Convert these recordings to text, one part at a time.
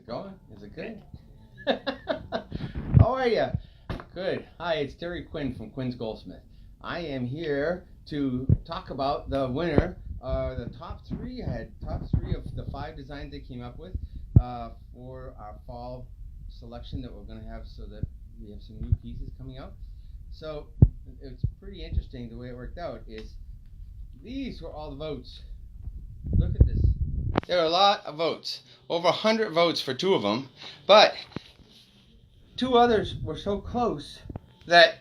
it going? Is it good? How are you? Good. Hi, it's Terry Quinn from Quinn's Goldsmith. I am here to talk about the winner, the top three. I had top three of the 5 designs they came up with for our fall selection that we're going to have, so that we have some new pieces coming out. So it's pretty interesting the way it worked out. Is these were all the votes. Look at this. There are a lot of votes, over 100 votes for 2 of them, but 2 others were so close that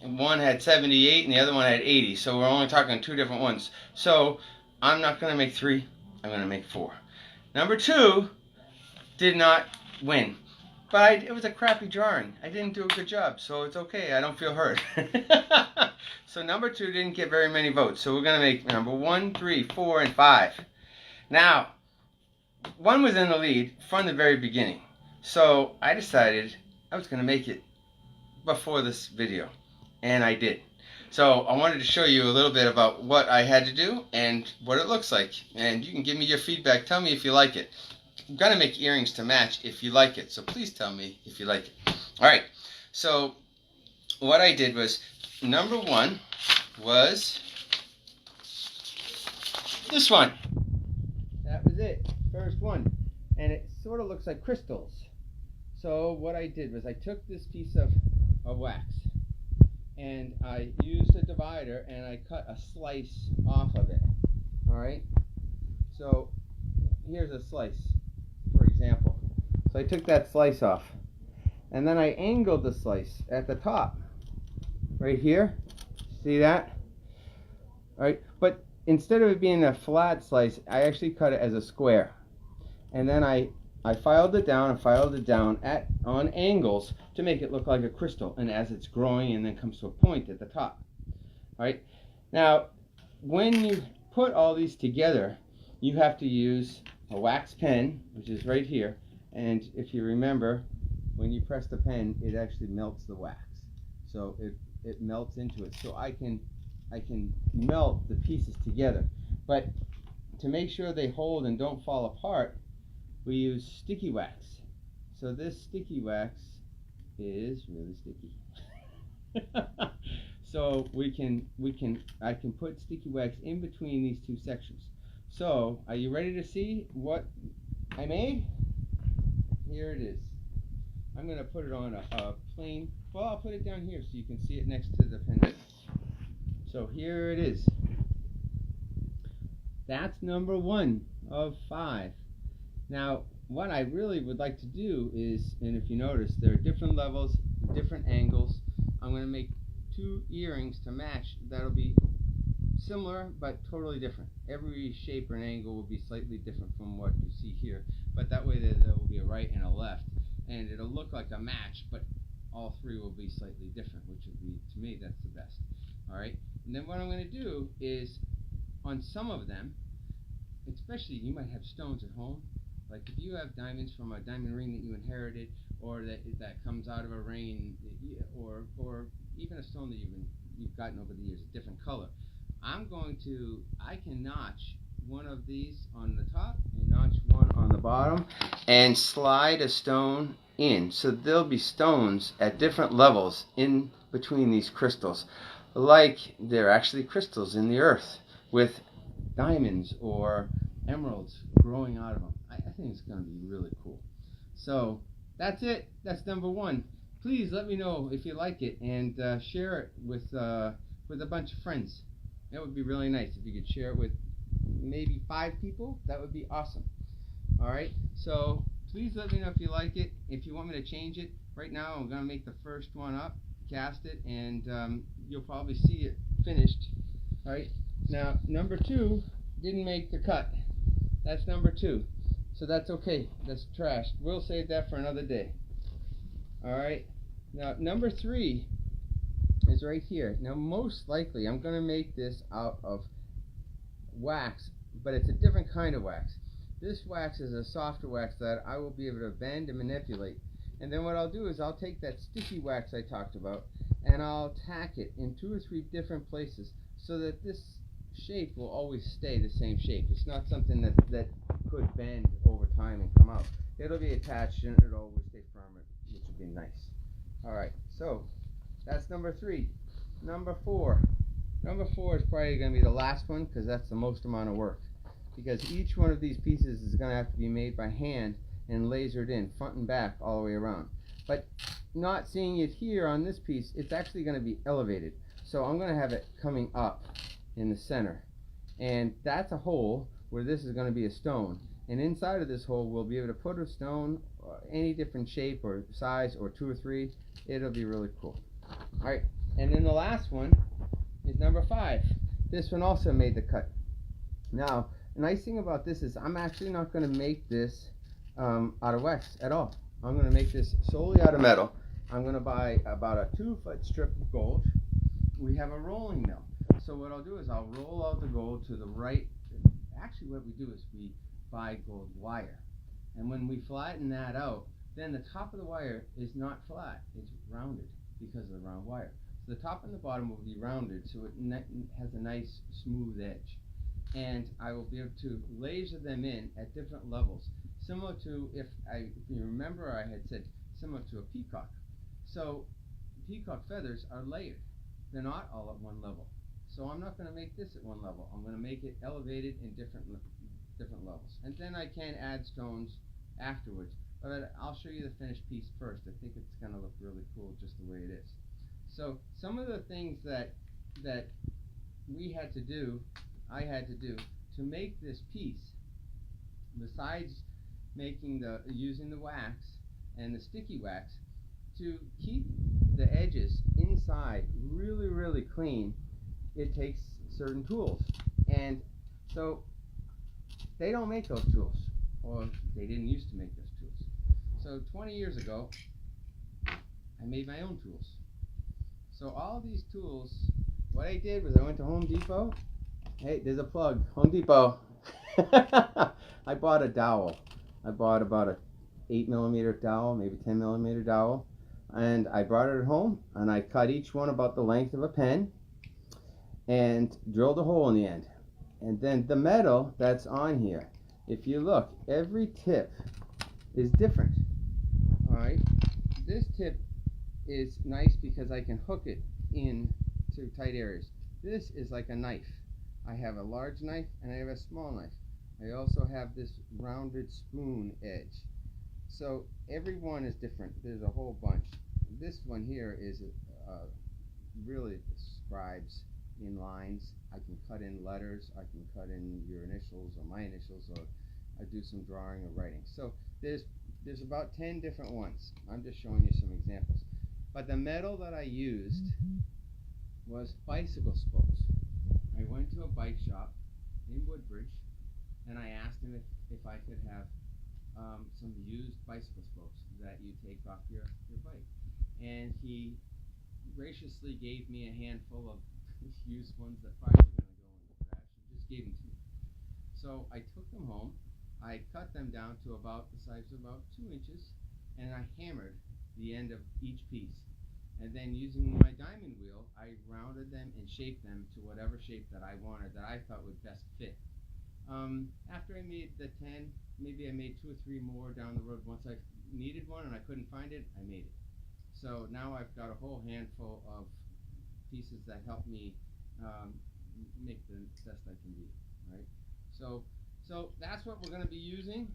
one had 78 and the other one had 80, so we're only talking 2 different ones. So I'm not going to make 3, I'm going to make 4. Number 2 did not win, but it was a crappy drawing. I didn't do a good job, so it's okay, I don't feel hurt. So number 2 didn't get very many votes, so we're going to make number 1, 3, 4, and 5. Now, 1 was in the lead from the very beginning, so I decided I was going to make it before this video, and I did. So I wanted to show you a little bit about what I had to do and what it looks like, and you can give me your feedback. Tell me if you like it. I'm going to make earrings to match if you like it, so please tell me if you like it. Alright, so what I did was, number 1 was this one. That was it, first one, and it sort of looks like crystals. So what I did was I took this piece of wax and I used a divider and I cut a slice off of it. Alright, so here's a slice, for example. So I took that slice off and then I angled the slice at the top right here. See that? Alright, but instead of it being a flat slice, I actually cut it as a square, and then I filed it down and filed it down on angles to make it look like a crystal, and as it's growing and then comes to a point at the top. Alright, now when you put all these together, you have to use a wax pen, which is right here, and if you remember, when you press the pen, it actually melts the wax, so it melts into it, so I can melt the pieces together. But to make sure they hold and don't fall apart, we use sticky wax. So this sticky wax is really sticky. So I can put sticky wax in between these 2 sections. So are you ready to see what I made? Here it is. I'm going to put it on a plain, well, I'll put it down here so you can see it next to the pendant. So here it is. That's number 1 of 5. Now, what I really would like to do is, and if you notice, there are different levels, different angles. I'm going to make 2 earrings to match that'll be similar but totally different. Every shape or an angle will be slightly different from what you see here, but that way there will be a right and a left, and it'll look like a match, but all 3 will be slightly different, which would be, to me, that's the best. Alright, and then what I'm going to do is, on some of them, especially you might have stones at home, like if you have diamonds from a diamond ring that you inherited, or that comes out of a ring, or even a stone that you've gotten over the years, a different color, I can notch one of these on the top and notch one on the bottom and slide a stone in, so there'll be stones at different levels in between these crystals, like they're actually crystals in the earth with diamonds or emeralds growing out of them. I think it's going to be really cool. So that's it. That's number 1. Please let me know if you like it, and share it with a bunch of friends. That would be really nice if you could share it with maybe 5 people. That would be awesome. Alright, so please let me know if you like it. If you want me to change it, right now I'm going to make the first one up, cast it, and you'll probably see it finished. Alright, now number 2 didn't make the cut. That's number 2. So that's okay. That's trash. We'll save that for another day. Alright, now number 3 is right here. Now most likely I'm going to make this out of wax, but it's a different kind of wax. This wax is a softer wax that I will be able to bend and manipulate. And then what I'll do is I'll take that sticky wax I talked about and I'll tack it in 2 or 3 different places so that this shape will always stay the same shape. It's not something that could bend over time. time and come out. It'll be attached and it'll always stay firm, which would be nice. Alright, so that's number 3. Number 4. Number 4 is probably going to be the last one because that's the most amount of work. Because each one of these pieces is going to have to be made by hand and lasered in front and back all the way around. But not seeing it here on this piece, it's actually going to be elevated. So I'm going to have it coming up in the center. And that's a hole where this is going to be a stone. And inside of this hole we'll be able to put a stone, any different shape or size, or 2 or 3. It'll be really cool. Alright, and then the last one is number 5. This one also made the cut. Now, the nice thing about this is I'm actually not going to make this out of wax at all. I'm going to make this solely out of metal. I'm going to buy about a 2-foot strip of gold. We have a rolling mill. So what I'll do is I'll roll out the gold to the right. Actually what we do is we buy gold wire. And when we flatten that out, then the top of the wire is not flat. It's rounded because of the round wire. So the top and the bottom will be rounded so it has a nice smooth edge. And I will be able to laser them in at different levels. Similar to, if you remember, I had said similar to a peacock. So peacock feathers are layered. They're not all at one level. So I'm not going to make this at one level. I'm going to make it elevated in different levels. And then I can add stones afterwards. But I'll show you the finished piece first. I think it's going to look really cool just the way it is. So some of the things that we had to do, I had to do to make this piece, besides using the wax and the sticky wax, to keep the edges inside really, really clean, it takes certain tools. And so they don't make those tools, or they didn't used to make those tools. So 20 years ago, I made my own tools. So all these tools, what I did was I went to Home Depot. Hey, there's a plug, Home Depot. I bought a dowel. I bought about a 8mm dowel, maybe 10mm dowel. And I brought it home and I cut each one about the length of a pen and drilled a hole in the end. And then the metal that's on here, if you look, every tip is different. Alright, this tip is nice because I can hook it in to tight areas. This is like a knife. I have a large knife and I have a small knife. I also have this rounded spoon edge. So every one is different. There's a whole bunch. This one here is really describes in lines. I can cut in letters. I can cut in your initials or my initials, or I do some drawing or writing. So there's about 10 different ones. I'm just showing you some examples. But the metal that I used was bicycle spokes. I went to a bike shop in Woodbridge and I asked him if I could have some used bicycle spokes that you take off your bike. And he graciously gave me a handful of used ones that probably were going to go in the trash. He just gave them to me. So I took them home. I cut them down to about the size of about 2 inches, and I hammered the end of each piece. And then using my diamond wheel, I rounded them and shaped them to whatever shape that I wanted, that I thought would best fit. After I made the 10, maybe I made 2 or 3 more down the road. Once I needed one and I couldn't find it, I made it. So now I've got a whole handful of pieces that help me make the best I can be, right? So that's what we're going to be using.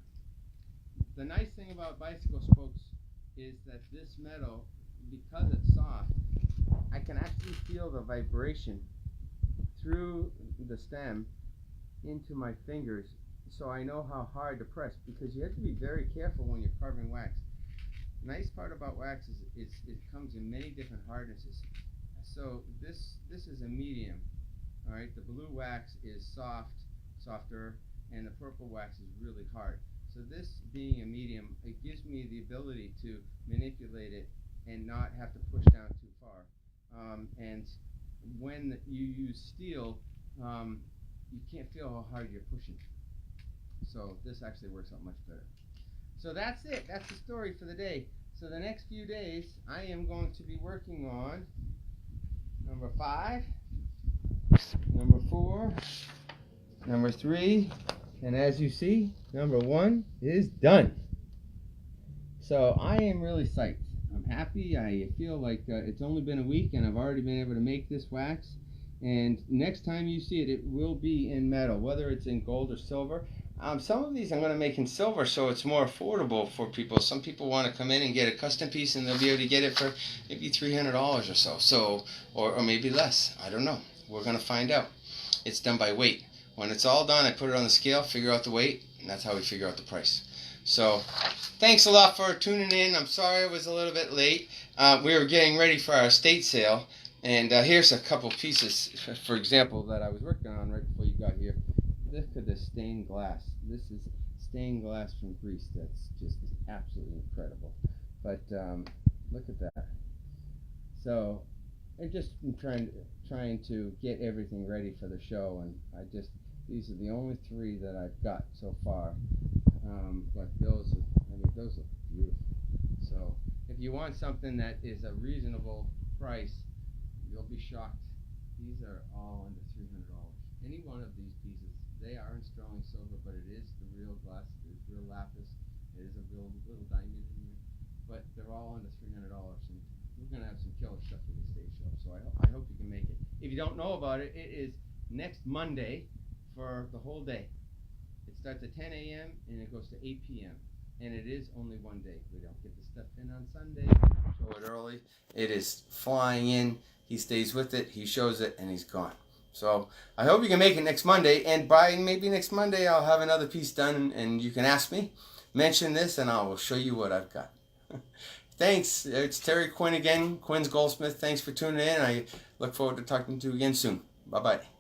The nice thing about bicycle spokes is that this metal, because it's soft, I can actually feel the vibration through the stem into my fingers, so I know how hard to press, because you have to be very careful when you're carving wax. Nice part about wax is it comes in many different hardnesses. So this is a medium. All right, the blue wax is softer, and the purple wax is really hard. So this being a medium, it gives me the ability to manipulate it and not have to push down too far. And when you use steel, you can't feel how hard you're pushing. So this actually works out much better. So that's it. That's the story for the day. So the next few days, I am going to be working on number 5, number 4, number 3, And as you see, number 1 is done. So I am really psyched. I'm happy. I feel like it's only been a week and I've already been able to make this wax. And next time you see it, it will be in metal, whether it's in gold or silver. Some of these I'm going to make in silver so it's more affordable for people. Some people want to come in and get a custom piece and they'll be able to get it for maybe $300 or so. Or maybe less. I don't know. We're going to find out. It's done by weight. When it's all done, I put it on the scale, figure out the weight, and that's how we figure out the price. So, thanks a lot for tuning in. I'm sorry I was a little bit late. We were getting ready for our estate sale, and here's a couple pieces, for example, that I was working on right before you got here. Look at this stained glass. This is stained glass from Greece. That's just absolutely incredible. But look at that. So, I'm just trying to get everything ready for the show, and these are the only 3 that I've got so far. But those look beautiful. So if you want something that is a reasonable price, you'll be shocked. These are all under $300. Any one of these pieces, they are in sterling silver, but it is the real glass, it is real lapis, it is a real little diamond in here. But they're all under $300, and we're gonna have some killer stuff for the stage show. So I hope you can make it. If you don't know about it, it is next Monday for the whole day. It starts at 10 a.m. and it goes to 8 p.m. And it is only one day. We don't get the stuff in on Sunday. Show it early. It is flying in. He stays with it. He shows it, and he's gone. So I hope you can make it next Monday. And by maybe next Monday, I'll have another piece done, and you can ask me, mention this, and I will show you what I've got. Thanks. It's Terry Quinn again, Quinn's Goldsmith. Thanks for tuning in. I look forward to talking to you again soon. Bye-bye.